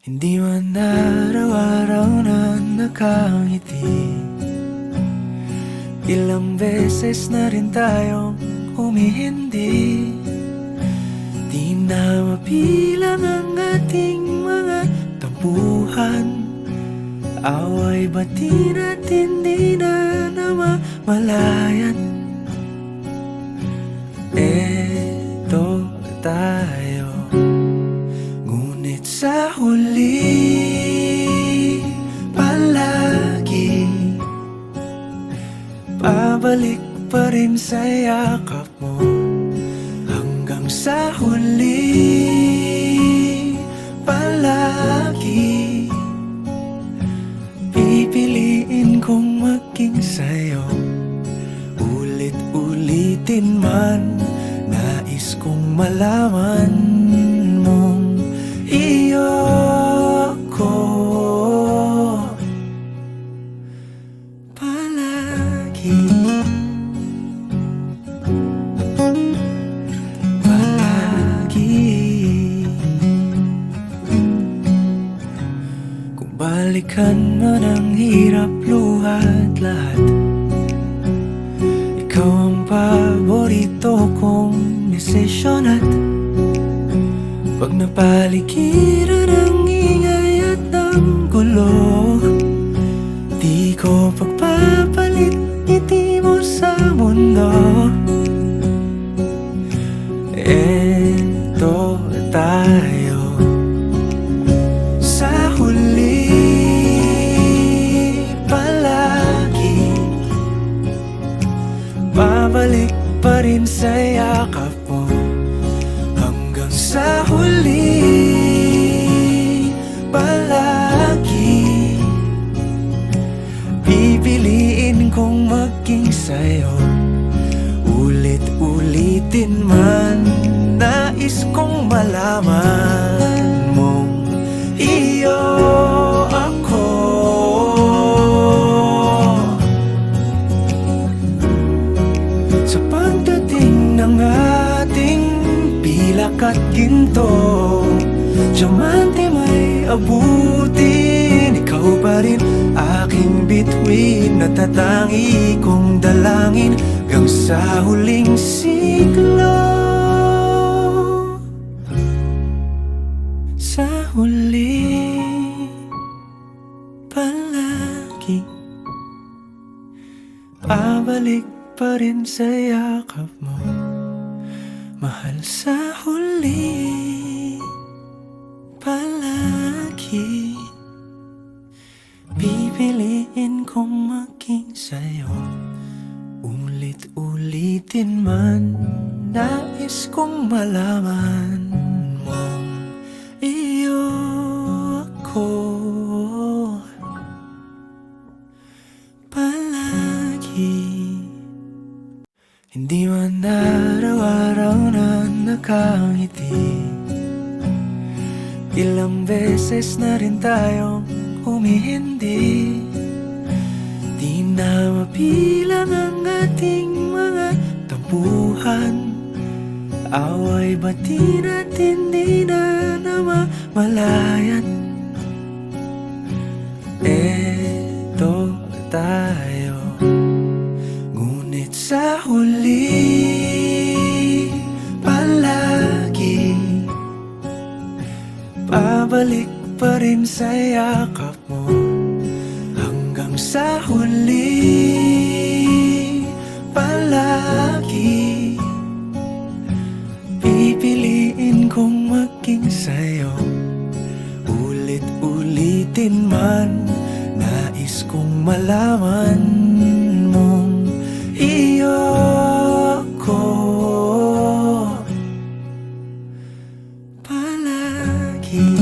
Hindi man araw-araw na nakangiti, ilang beses na rin tayong humihindi. Di na mabilang ang ating mga tampuhan, away bati natin di na namamalayan. Eto tayo, ngunit sa huli palagi pabalik pa rin sa yakap mo. Hanggang sa huli palagi pipiliin kong maging sa'yo. Ulit-ulitin man, nais kong malaman mong iyo ko palagi. Kung balikan man ang hirap, luhat lahat, ikaw ang paborito kong desisyon. At pag napaligiran ang ingay at ang gulo, di ko pagpapalit ngiti mo sa mundo. Eto tayo, sa huli palagi babalik pa rin sa yakap mo. Hanggang sa huli palagi pipiliin kong maging sa'yo. Ulit-ulitin man, nais kong malaman mong iyo ako. Sa pagdating ng ating pilak at ginto, diamante may abutin, ikaw pa rin aking bituin. Natatangi kong dalangin hanggang sa huling siglo. Sa huli palagi pabalik pa rin sa yakap mo, mahal. Sa huli palagi pipiliin kong maging sa'yo. Ulit-ulitin man, nais kong malaman mong iyo ako palagi. Hindi man araw-araw na nakangiti, ilang beses na rin tayong humihindi. Di na mabilang ang ating mga tampuhan, away bati natin di na namamalayan. Eto tayo, ngunit sa huli palagi pabalik pa rin sa yakap mo. Hanggang sa huli palagi pipiliin kong maging sa'yo. Ulit-ulitin man, nais kong malaman mong iyo ko palagi.